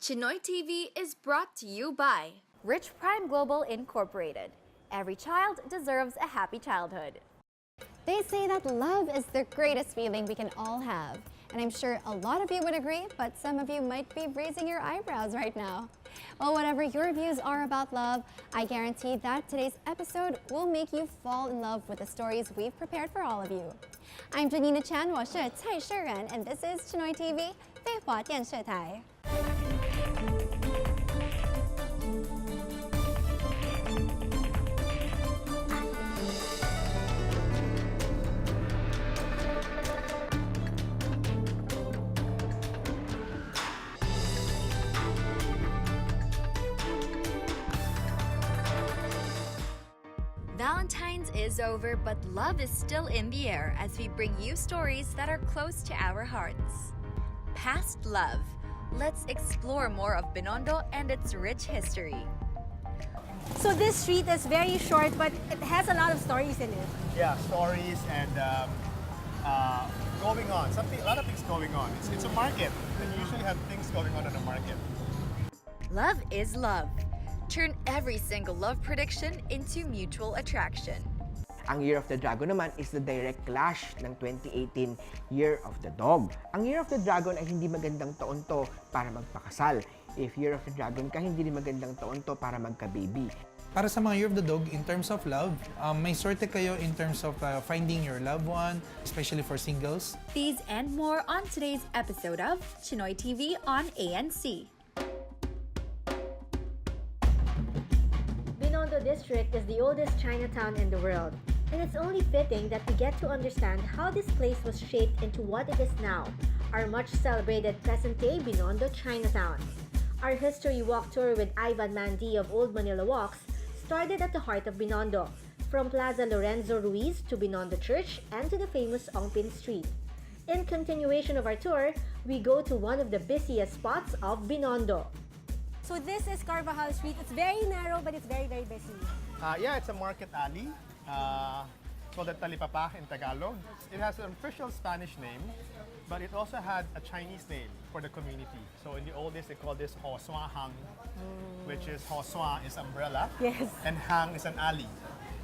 Chinoy TV is brought to you by Rich Prime Global Incorporated. Every child deserves a happy childhood. They say that love is the greatest feeling we can all have. And I'm sure a lot of you would agree, but some of you might be raising your eyebrows right now. Well, whatever your views are about love, I guarantee that today's episode will make you fall in love with the stories we've prepared for all of you. I'm Janina Chan, 我是蔡诗人, and this is Chinoy TV, 废话电视台. Valentine's is over, but love is still in the air as we bring you stories that are close to our hearts. Past love. Let's explore more of Binondo and its rich history. So this street is very short, but it has a lot of stories in it. Yeah, stories and going on. A lot of things going on. It's a market, and you usually have things going on in a market. Love is love. Turn every single love prediction into mutual attraction. Ang Year of the Dragon naman is the direct clash ng 2018 Year of the Dog. Ang Year of the Dragon ay hindi magandang taon to para magpakasal. If Year of the Dragon ka, hindi rin magandang taon to para magka-baby. Para sa mga Year of the Dog, in terms of love, may swerte kayo in terms of finding your loved one, especially for singles. These and more on today's episode of Chinoy TV on ANC. Binondo District is the oldest Chinatown in the world, and it's only fitting that we get to understand how this place was shaped into what it is now, our much celebrated present-day Binondo Chinatown. Our history walk tour with Ivan Mandi of Old Manila Walks started at the heart of Binondo, from Plaza Lorenzo Ruiz to Binondo Church and to the famous Ongpin Street. In continuation of our tour, we go to one of the busiest spots of Binondo. So this is Carvajal Street. It's very narrow, but it's very, very busy. Yeah, it's a market alley. Called the Talipapa in Tagalog. It has an official Spanish name, but it also had a Chinese name for the community. So in the old days, they called this Ho Swa Hang, which is Ho Swa is umbrella, Yes. and Hang is an alley.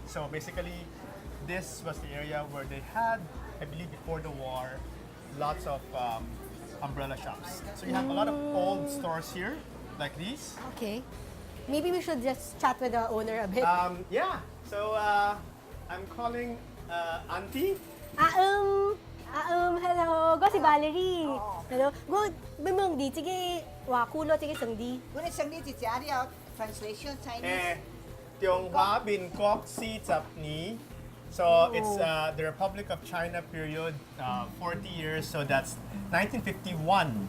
So basically, this was the area where they had, I believe before the war, lots of umbrella shops. So you have a lot of old stores here, like these. Okay. Maybe we should just chat with the owner a bit. Yeah, so I'm calling Auntie. Hello. Go si Valerie. Hello. Go, bimong di. Sige, wakulo, sige, sangdi. When it's something to translation Chinese. Tianghua bin kok si zap ni. So it's the Republic of China period, 40 years. So that's 1951.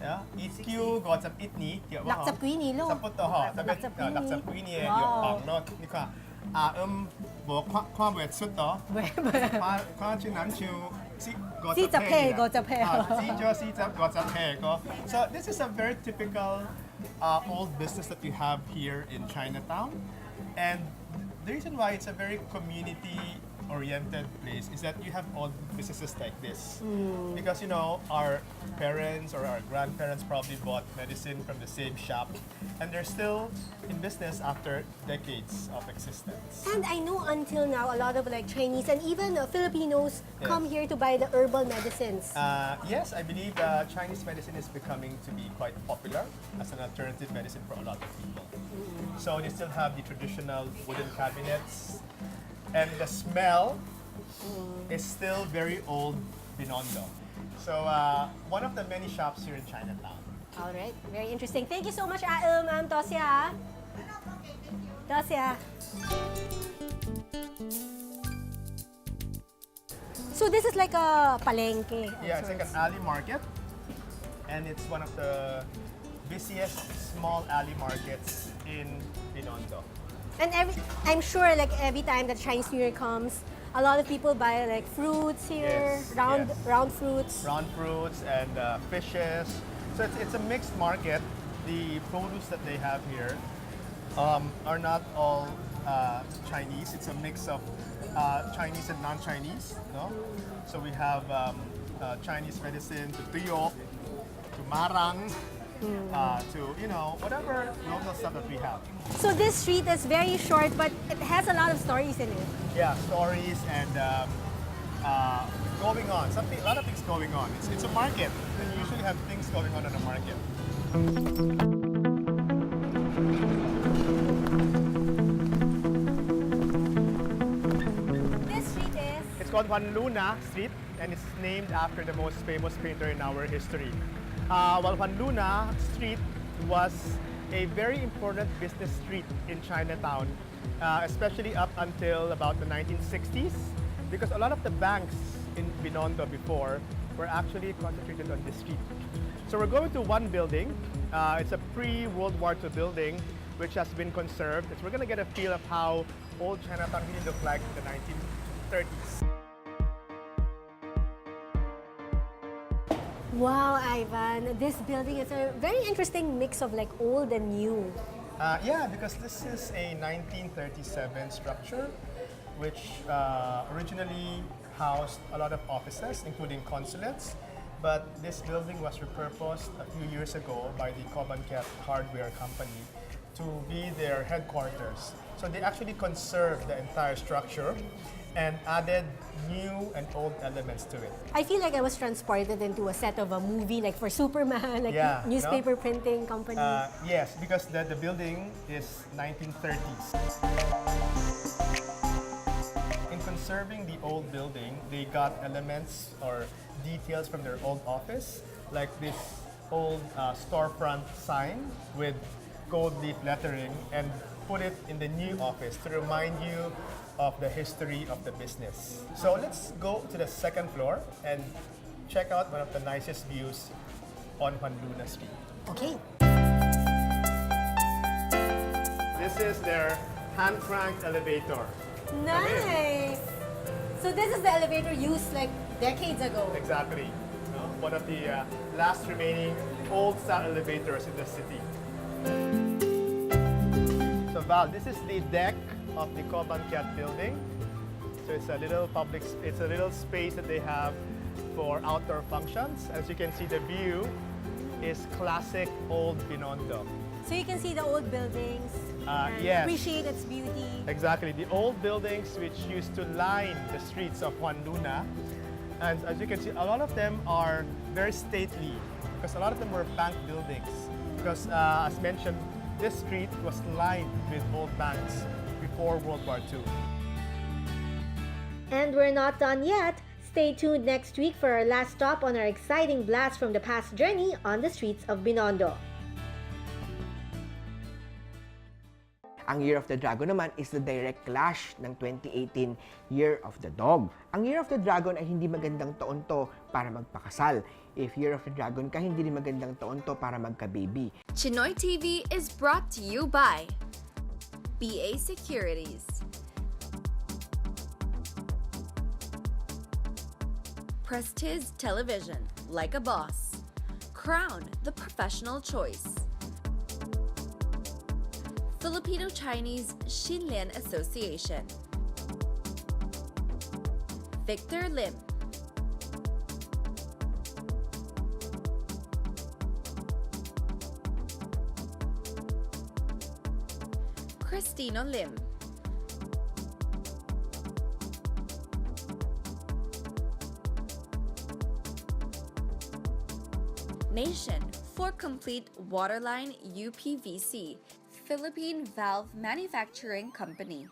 Yeah, EQ ก็จะอิดนี้เกี่ยวว่า Lakzap Queenie ลูก สับปะรดห่อแต่เป็นหลักสับกุยนี่เกี่ยวปังเนาะนี่ค่ะบอกความเวทสุดต่อความชื่อนั้นชื่อซีจับเพก็จะเพ ซีจับซีจับก็จะเพก็ so this is a very typical old business that you have here in Chinatown, and the reason why it's a very community-oriented place is that you have old businesses like this. Because, you know, our parents or our grandparents probably bought medicine from the same shop, and they're still in business after decades of existence. And I know until now, a lot of like Chinese and even Filipinos come here to buy the herbal medicines. Yes, I believe Chinese medicine is becoming to be quite popular as an alternative medicine for a lot of people. So they still have the traditional wooden cabinets, and the smell is still very old Binondo. So one of the many shops here in Chinatown. All right, very interesting. Thank you so much, Tosia. Tosia. So this is like a palengke. Yeah, it's like an alley market, and it's one of the busiest small alley markets in Binondo. And I'm sure like every time that Chinese New Year comes, a lot of people buy like fruits here, Yes, round fruits. Round fruits and fishes. So it's a mixed market. The produce that they have here are not all Chinese. It's a mix of Chinese and non-Chinese. No? So we have Chinese medicine, to tuyo, to marang, to, you know, whatever local stuff that we have. So this street is very short, but it has a lot of stories in it. Yeah, stories and going on. A lot of things going on. It's a market. And you usually have things going on in a market. This street is... It's called Juan Luna Street, and it's named after the most famous painter in our history. Well, Juan Luna Street was a very important business street in Chinatown, especially up until about the 1960s, because a lot of the banks in Binondo before were actually concentrated on this street. So we're going to one building. It's a pre-World War II building, which has been conserved. So we're going to get a feel of how old Chinatown really looked like in the 1930s. Wow, Ivan, this building is a very interesting mix of like old and new. Yeah, because this is a 1937 structure, which originally housed a lot of offices, including consulates. But this building was repurposed a few years ago by the Cobancat Hardware Company to be their headquarters. So they actually conserved the entire structure and added new and old elements to it. I feel like I was transported into a set of a movie, like for Superman, like Yeah, newspaper printing company. Yes, because the building is 1930s. In conserving the old building, they got elements or details from their old office, like this old storefront sign with gold leaf lettering, and put it in the new office to remind you of the history of the business. So let's go to the second floor and check out one of the nicest views on Juan Luna Street. Okay. This is their hand crank elevator. Nice. So this is the elevator used like decades ago. Exactly. One of the last remaining old style elevators in the city. So Val, this is the deck of the Cobancat building. So it's a little space that they have for outdoor functions. As you can see, the view is classic old Binondo. So you can see the old buildings and yes. appreciate its beauty. Exactly, the old buildings which used to line the streets of Juan Luna. And as you can see, a lot of them are very stately because a lot of them were bank buildings. Because as mentioned, this street was lined with old banks before World War II. And we're not done yet. Stay tuned next week for our last stop on our exciting blast from the past journey on the streets of Binondo. Ang Year of the Dragon naman is the direct clash ng 2018 Year of the Dog. Ang Year of the Dragon ay hindi magandang taon to para magpakasal. If Year of the Dragon ka, hindi rin magandang taon to para magka-baby. Chinoy TV is brought to you by BA Securities, Prestige Television, like a boss, Crown, the professional choice, Filipino-Chinese Xinlian Association, Victor Lim, Cristino Lim, Nation for complete waterline UPVC, Philippine Valve Manufacturing Company.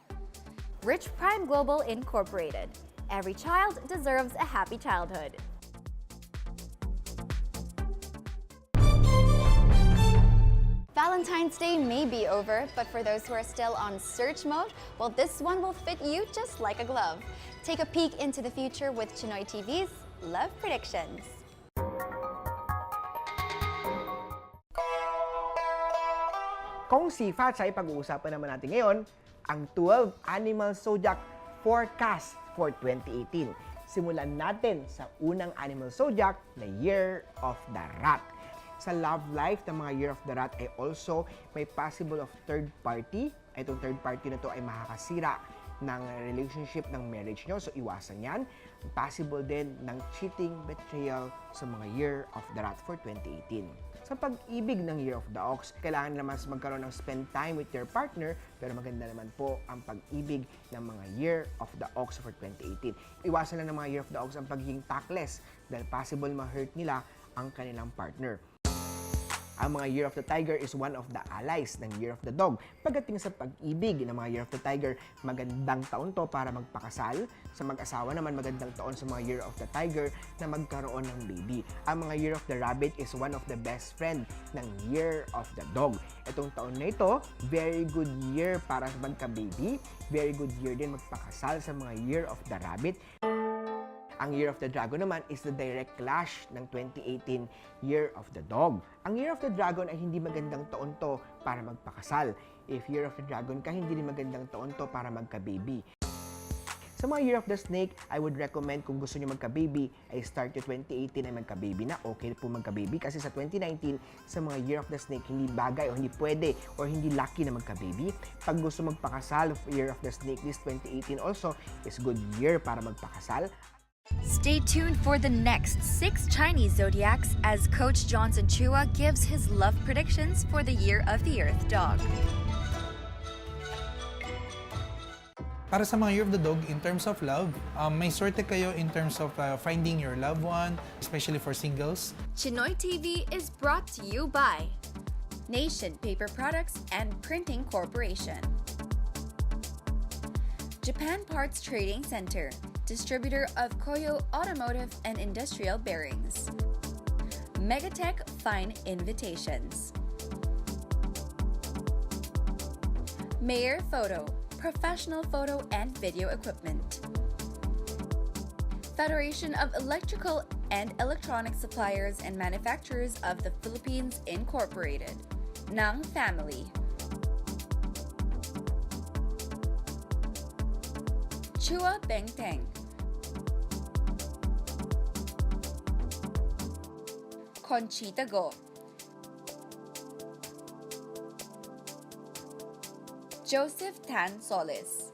Rich Prime Global Incorporated. Every child deserves a happy childhood. Valentine's Day may be over, but for those who are still on search mode, well, this one will fit you just like a glove. Take a peek into the future with Chinoy TV's Love Predictions. Kung si Facets ay pag-uusapan naman natin ngayon, ang 12 Animal Zodiac Forecast for 2018. Simulan natin sa unang Animal Zodiac na Year of the Rat. Sa love life ng mga Year of the Rat ay also may possible of third party. Itong third party na to ay makakasira ng relationship, ng marriage nyo. So, iwasan yan. Possible din ng cheating, betrayal sa mga Year of the Rat for 2018. Sa pag-ibig ng Year of the Ox, kailangan naman magkaroon ng spend time with your partner, pero maganda naman po ang pag-ibig ng mga Year of the Ox for 2018. Iwasan lang ng mga Year of the Ox ang pagiging tactless dahil possible ma-hurt nila ang kanilang partner. Ang mga Year of the Tiger is one of the allies ng Year of the Dog. Pagdating sa pag-ibig ng mga Year of the Tiger, magandang taon to para magpakasal. Sa mag-asawa naman, magandang taon sa mga Year of the Tiger na magkaroon ng baby. Ang mga Year of the Rabbit is one of the best friend ng Year of the Dog. Itong taon na ito, very good year para magka-baby. Very good year din magpakasal sa mga Year of the Rabbit. Ang Year of the Dragon naman is the direct clash ng 2018 Year of the Dog. Ang Year of the Dragon ay hindi magandang taon to para magpakasal. If Year of the Dragon ka, hindi rin magandang taon to para magka-baby. Sa mga Year of the Snake, I would recommend kung gusto nyo magka-baby, ay start yung 2018 ay magka-baby na. Okay po magka-baby kasi sa 2019, sa mga Year of the Snake, hindi bagay o hindi pwede o hindi lucky na magka-baby. Pag gusto magpakasal, Year of the Snake, this 2018 also is good year para magpakasal. Stay tuned for the next 6 Chinese zodiacs as Coach Johnson Chua gives his love predictions for the Year of the Earth Dog. Para sa mga Year of the Dog, in terms of love, may swerte kayo in terms of finding your loved one, especially for singles. Chinoy TV is brought to you by Nation Paper Products and Printing Corporation, Japan Parts Trading Center, distributor of Koyo Automotive and Industrial Bearings, Megatech Fine Invitations, Mayer Photo, professional photo and video equipment, Federation of Electrical and Electronic Suppliers and Manufacturers of the Philippines Incorporated, Nang Family, Chua Bengteng, Conchita Go, Joseph Tan Solis,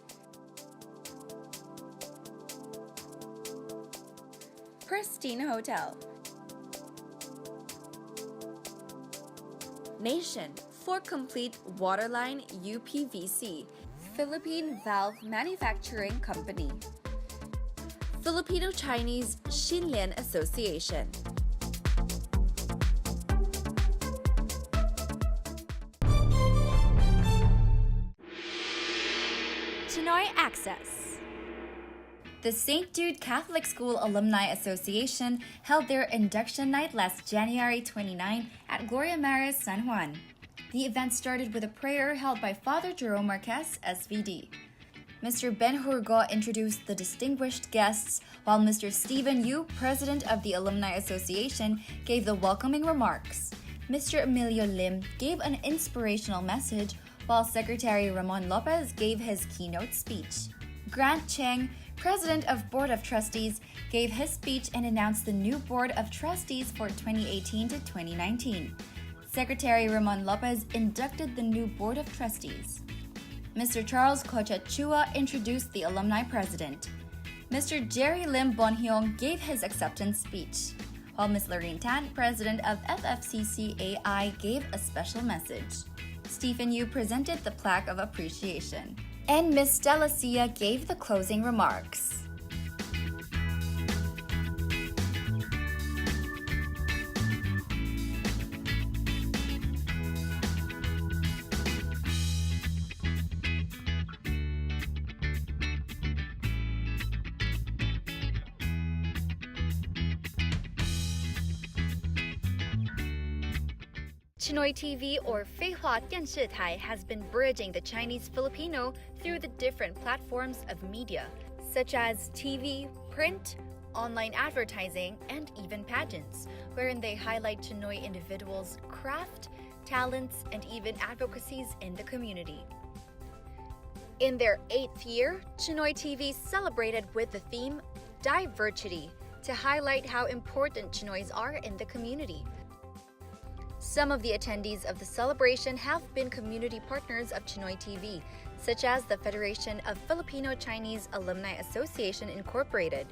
Pristine Hotel, Nation for complete waterline UPVC, Philippine Valve Manufacturing Company, Filipino-Chinese Xinlian Association. Chinoy Access. The St. Jude Catholic School Alumni Association held their induction night last January 29 at Gloria Maris, San Juan. The event started with a prayer held by Father Jerome Marquez, SVD. Mr. Ben Hurgo introduced the distinguished guests, while Mr. Stephen Yu, President of the Alumni Association, gave the welcoming remarks. Mr. Emilio Lim gave an inspirational message, while Secretary Ramon Lopez gave his keynote speech. Grant Cheng, President of Board of Trustees, gave his speech and announced the new Board of Trustees for 2018 to 2019. Secretary Ramon Lopez inducted the new Board of Trustees. Mr. Charles Kocha Chua introduced the alumni president. Mr. Jerry Lim Bonhyong gave his acceptance speech, while Ms. Lorraine Tan, President of FFCCAI, gave a special message. Stephen Yu presented the plaque of appreciation, and Ms. Stella Sia gave the closing remarks. Chinoy TV or Feihua Dianshitai has been bridging the Chinese-Filipino through the different platforms of media, such as TV, print, online advertising, and even pageants, wherein they highlight Chinoy individuals' craft, talents, and even advocacies in the community. In their 8th year, Chinoy TV celebrated with the theme Diversity to highlight how important Chinoys are in the community. Some of the attendees of the celebration have been community partners of Chinoy TV, such as the Federation of Filipino Chinese Alumni Association Incorporated,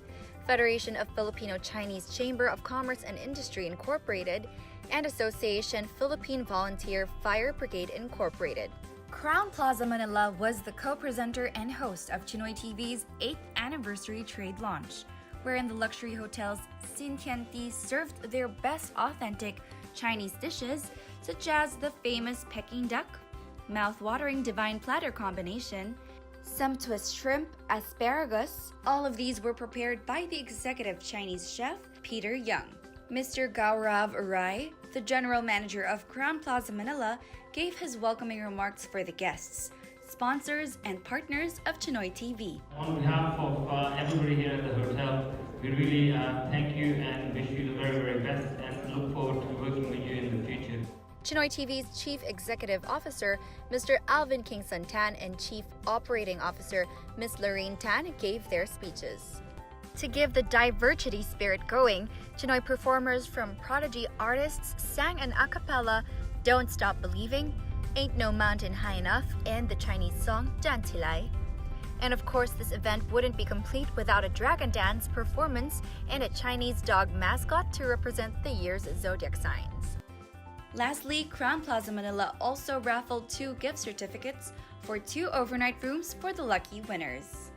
Federation of Filipino Chinese Chamber of Commerce and Industry Incorporated, and Association Philippine Volunteer Fire Brigade Incorporated. Crown Plaza Manila was the co-presenter and host of Chinoy TV's 8th anniversary trade launch, wherein the luxury hotels Xintiandi served their best authentic Chinese dishes, such as the famous Peking duck, mouth-watering divine platter combination, sumptuous shrimp, asparagus. All of these were prepared by the executive Chinese chef, Peter Young. Mr. Gaurav Rai, the general manager of Crown Plaza Manila, gave his welcoming remarks for the guests, sponsors, and partners of Chinoy TV. On behalf of everybody here at the hotel, we really thank you and wish you the very, very best and look forward to working with you in the future. Chinoy TV's Chief Executive Officer, Mr. Alvin Kingston Tan, and Chief Operating Officer, Ms. Lorraine Tan, gave their speeches. To give the diversity spirit going, Chinoy performers from prodigy artists sang an a cappella Don't Stop Believing, Ain't No Mountain High Enough, and the Chinese song Dantilai. And of course, this event wouldn't be complete without a dragon dance performance and a Chinese dog mascot to represent the year's zodiac signs. Lastly, Crown Plaza Manila also raffled 2 gift certificates for 2 overnight rooms for the lucky winners.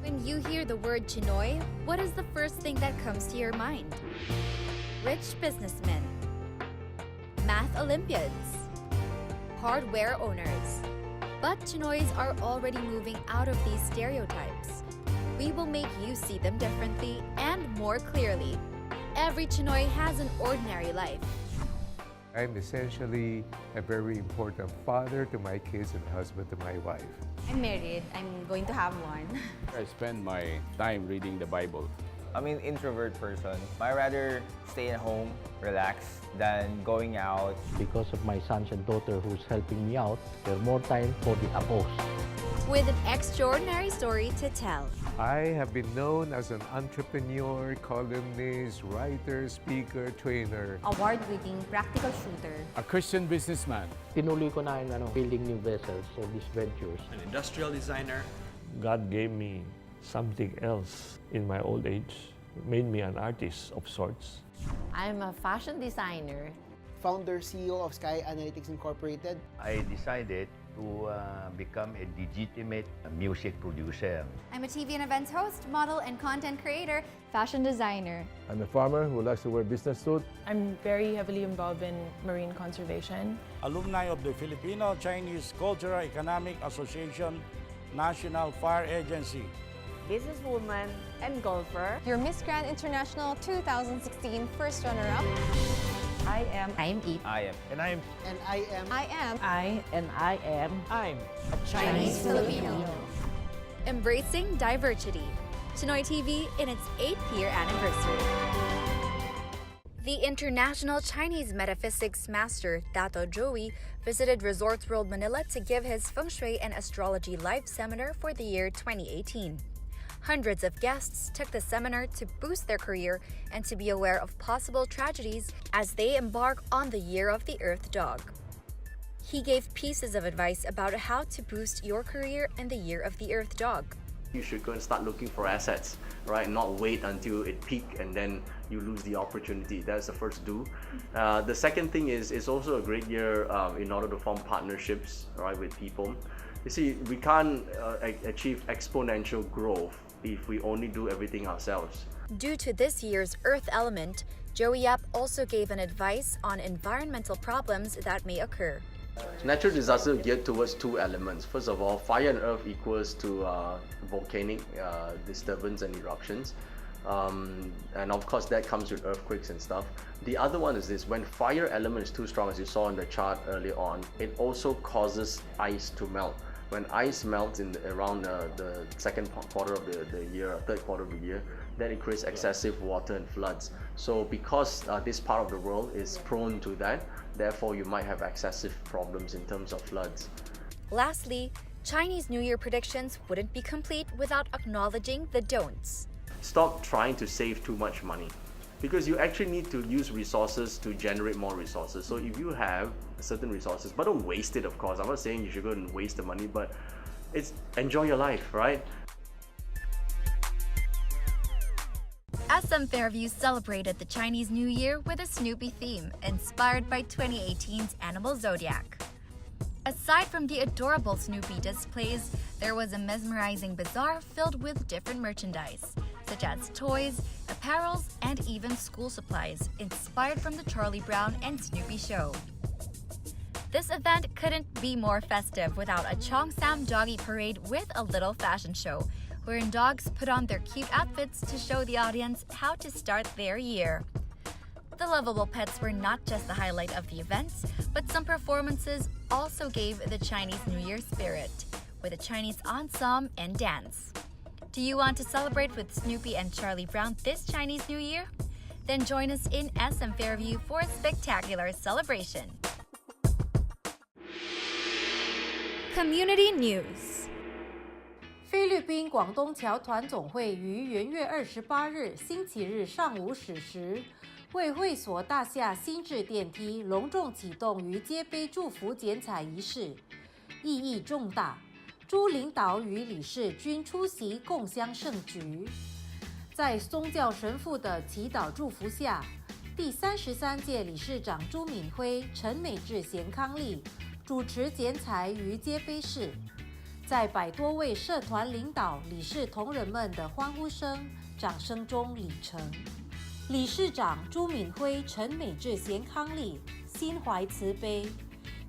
When you hear the word Chinoy, what is the first thing that comes to your mind? Rich businessmen, math Olympiads, hardware owners. But Chinoys are already moving out of these stereotypes. We will make you see them differently and more clearly. Every Chinoy has an ordinary life. I'm essentially a very important father to my kids and husband to my wife. I'm married. I'm going to have one. I spend my time reading the Bible. I'm an introvert person. I rather stay at home, relax, than going out. Because of my sons and daughter who's helping me out, there's more time for the apos. With an extraordinary story to tell. I have been known as an entrepreneur, columnist, writer, speaker, trainer. Award-winning practical shooter. A Christian businessman. Tinuloy ko na yung building new vessels for these ventures. An industrial designer. God gave me something else in my old age. It made me an artist of sorts. I'm a fashion designer. Founder, CEO of Sky Analytics Incorporated. I decided to become a legitimate music producer. I'm a TV and events host, model, and content creator, fashion designer. I'm a farmer who likes to wear business suit. I'm very heavily involved in marine conservation. Alumni of the Filipino Chinese Cultural Economic Association, National Fire Agency. Businesswoman and golfer. Your Miss Grand International 2016 first runner-up. I'm Eve. I am. And I am. And I am. I am. I'm a Chinese-Filipino. Embracing diversity. Chinoy TV in its 8th year anniversary. The international Chinese metaphysics master, Dato Joey, visited Resorts World Manila to give his Feng Shui and Astrology live seminar for the year 2018. Hundreds of guests took the seminar to boost their career and to be aware of possible tragedies as they embark on the Year of the Earth Dog. He gave pieces of advice about how to boost your career in the Year of the Earth Dog. You should go and start looking for assets, right? Not wait until it peaks and then you lose the opportunity. That's the first do. The second thing is it's also a great year in order to form partnerships, right, with people. You see, we can't achieve exponential growth if we only do everything ourselves. Due to this year's Earth element, Joey Yap also gave an advice on environmental problems that may occur. Natural disaster geared towards 2 elements. First of all, fire and earth equals to volcanic disturbance and eruptions. And of course that comes with earthquakes and stuff. The other one is this: when fire element is too strong, as you saw in the chart earlier on, it also causes ice to melt. When ice melts around the second quarter of the year, third quarter of the year, then it creates excessive water and floods. So because this part of the world is prone to that, therefore you might have excessive problems in terms of floods. Lastly, Chinese New Year predictions wouldn't be complete without acknowledging the don'ts. Stop trying to save too much money, because you actually need to use resources to generate more resources. So if you have certain resources, but don't waste it, of course. I'm not saying you should go and waste the money, but it's enjoy your life, right? SM Fairview celebrated the Chinese New Year with a Snoopy theme, inspired by 2018's Animal Zodiac. Aside from the adorable Snoopy displays, there was a mesmerizing bazaar filled with different merchandise, such as toys, apparels, and even school supplies, inspired from the Charlie Brown and Snoopy show. This event couldn't be more festive without a Cheongsam doggy parade with a little fashion show, wherein dogs put on their cute outfits to show the audience how to start their year. The lovable pets were not just the highlight of the events, but some performances also gave the Chinese New Year spirit, with a Chinese ensemble and dance. Do you want to celebrate with Snoopy and Charlie Brown this Chinese New Year? Then join us in SM Fairview for a spectacular celebration. Community News. 菲律宾广东侨团总会于元月28日星期日上午10时，为会所大厦新制电梯隆重启动于街杯祝福剪彩仪式，意义重大。诸领导与理事均出席共襄盛举。在宗教神父的祈祷祝福下，第33届理事长朱敏辉、陈美智、贤康利主持剪彩于街杯室。在100多位社团领导、理事同仁们的欢呼声、掌声中礼成。理事长朱敏辉、陈美智、贤康利心怀慈悲，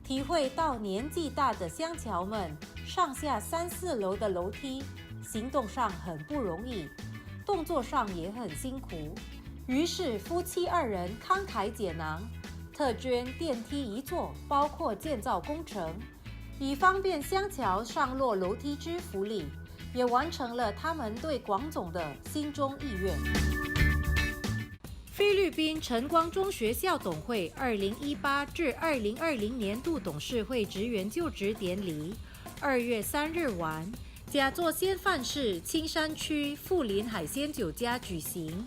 体会到年纪大的乡侨们上下3、4楼的楼梯，行动上很不容易，动作上也很辛苦。于是夫妻2人慷慨解囊，特捐电梯1座，包括建造工程，以方便乡侨上落楼梯之福利，也完成了他们对广总的心中意愿。菲律宾晨光中学校总会2018至2020年度董事会职员就职典礼2月3日晚，甲座先范市青山区富林海鲜酒家举行。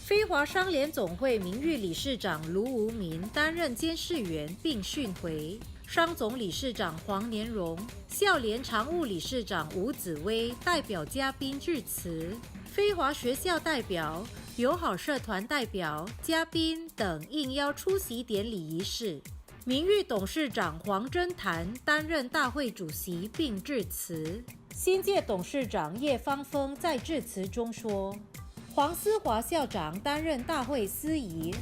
非华商联总会名誉理事长卢无民担任监事员并训回，商总理事长黄年荣、校联常务理事长吴子威代表嘉宾致辞，非华学校代表、友好社团代表、嘉宾等应邀出席典礼仪式。名誉董事长黄真坛担任大会主席并致辞。新届董事长叶芳峰在致辞中说，黄思华校长担任大会司仪。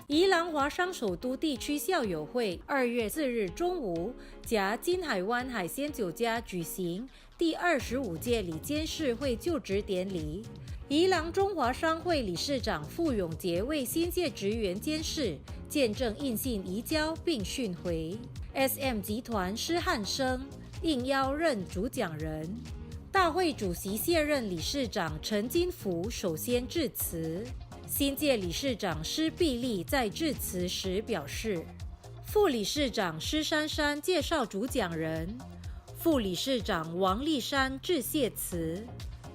宜兰华商首都地区校友会2月4日中午，甲金海湾海鲜酒家举行第25届理监事会就职典礼。宜兰中华商会理事长傅永杰为新届职员监事，见证印信移交并训回。SM 集团施汉生应邀任主讲人。大会主席卸任理事长陈金福首先致辞。新届理事长施碧丽在致辞时表示，副理事长施珊珊介绍主讲人，副理事长王丽珊致谢词，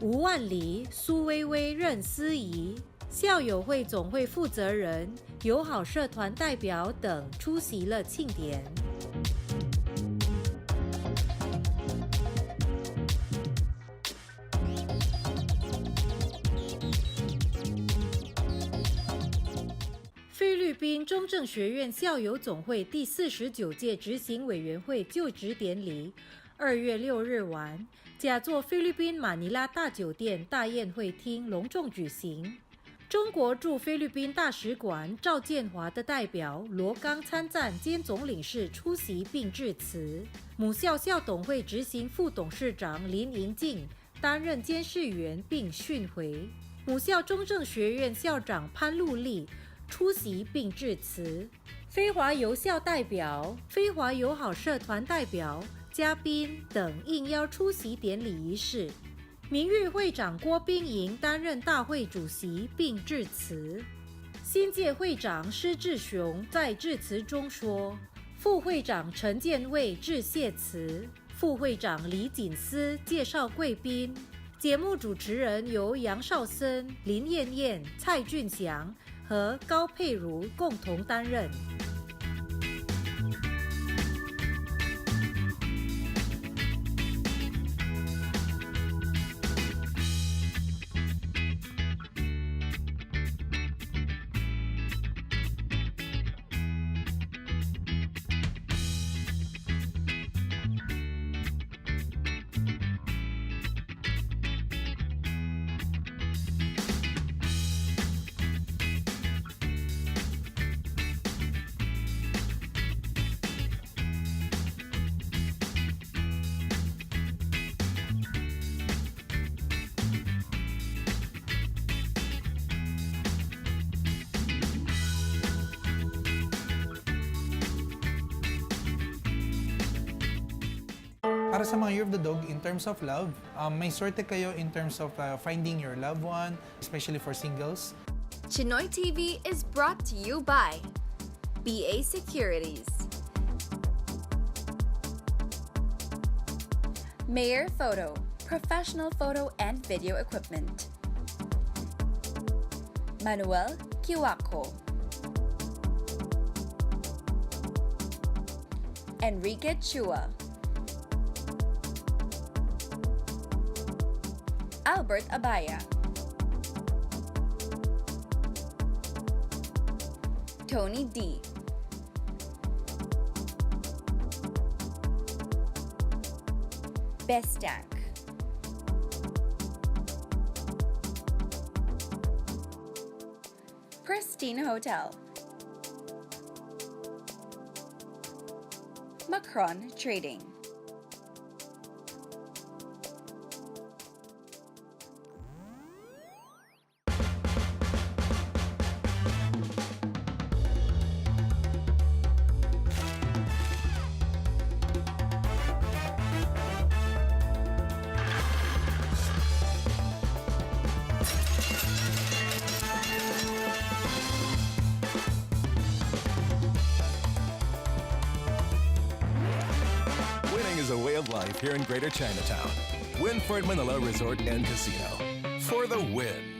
吴万里、苏薇薇任司仪，校友会总会负责人、友好社团代表等出席了庆典。菲律宾中正学院校友总会第49届执行委员会就职典礼2月6日晚，甲座菲律宾马尼拉大酒店大宴会厅隆重举行。中国驻菲律宾大使馆赵建华的代表罗刚参赞兼总领事出席并致辞。母校校董会执行副董事长林银静担任监事员并训回。母校中正学院校长潘陆丽出席并致辞。非华邮校代表、非华友好社团代表、嘉宾等应邀出席典礼仪式。名誉会长郭冰莹担任大会主席并致辞。新届会长施志雄在致辞中说，副会长陈建卫致谢词，副会长李锦思介绍贵宾，节目主持人由杨绍森、林燕燕、蔡俊祥和高佩如共同担任。Para sa mga Year of the Dog, in terms of love, may sorte kayo in terms of finding your loved one, especially for singles. Chinoy TV is brought to you by BA Securities, Mayor Photo, professional photo and video equipment, Manuel Kiwako, Enrique Chua, Albert Abaya, Tony D, Bestak, Pristine Hotel, Macron Trading. A way of life here in Greater Chinatown. Winford Manila Resort and Casino. For the win.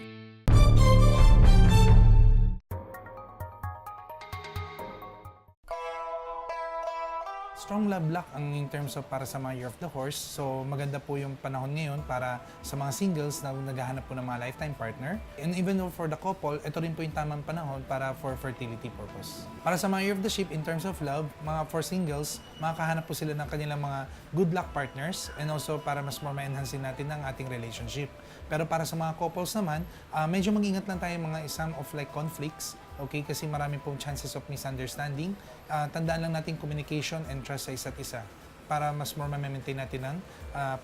Strong love luck ang in terms of para sa mga Year of the Horse. So maganda po yung panahon ngayon para sa mga singles na naghahanap po ng mga lifetime partner. And even though for the couple, ito rin po yung tamang panahon para for fertility purpose. Para sa mga Year of the Sheep, in terms of love, mga for singles, makakahanap po sila ng kanilang mga good luck partners and also para mas more ma-enhance natin ang ating relationship. Pero para sa mga couples naman, medyo mag-ingat lang tayo mga some of like conflicts. Okay, kasi marami pong chances of misunderstanding. Tandaan lang natin communication and trust sa isa't isa para mas more ma-maintain natin ang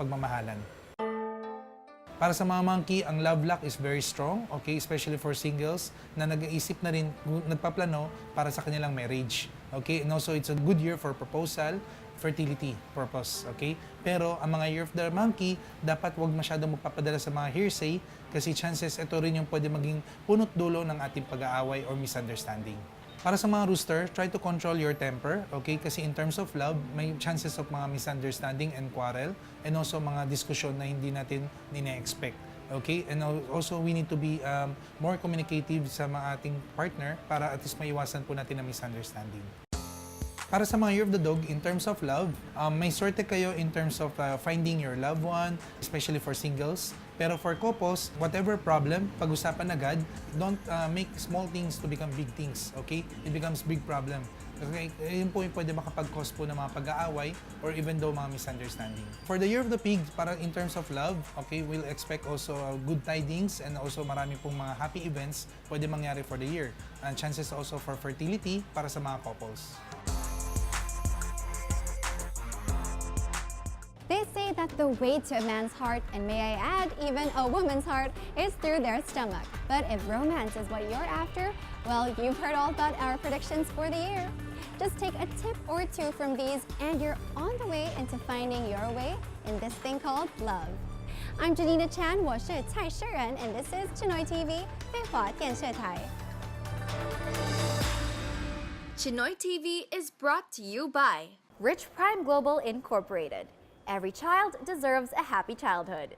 pagmamahalan. Para sa mga monkey, ang love luck is very strong, okay, especially for singles na nag-iisip na rin, nagpaplano para sa kanilang marriage. Okay, and also it's a good year for proposal, fertility purpose, okay? Pero ang mga Year of the Monkey, dapat wag masyadong magpapadala sa mga hearsay kasi chances ito rin yung pwede maging punot dulo ng ating pag-aaway or misunderstanding. Para sa mga rooster, try to control your temper, okay? Kasi in terms of love, may chances of mga misunderstanding and quarrel and also mga diskusyon na hindi natin nina-expect. Okay? And also, we need to be more communicative sa mga ating partner para at least maiwasan po natin ang misunderstanding. Para sa mga Year of the Dog, in terms of love, may sorte kayo in terms of finding your loved one, especially for singles. Pero for couples, whatever problem, pag-usapan agad, don't make small things to become big things, okay? It becomes big problem. Okay, yun po yung pwede makapag-cause po ng mga pag-aaway or even though mga misunderstanding. For the Year of the Pig, para in terms of love, okay, we'll expect also good tidings and also marami pong mga happy events pwede mangyari for the year. And chances also for fertility para sa mga couples. They say that the way to a man's heart, and may I add, even a woman's heart, is through their stomach. But if romance is what you're after, well, you've heard all about our predictions for the year. Just take a tip or two from these and you're on the way into finding your way in this thing called love. I'm Janina Chan, 我是蔡诗人, and this is Chinoy TV, 废话电视台. Chinoy TV is brought to you by Rich Prime Global Incorporated. Every child deserves a happy childhood.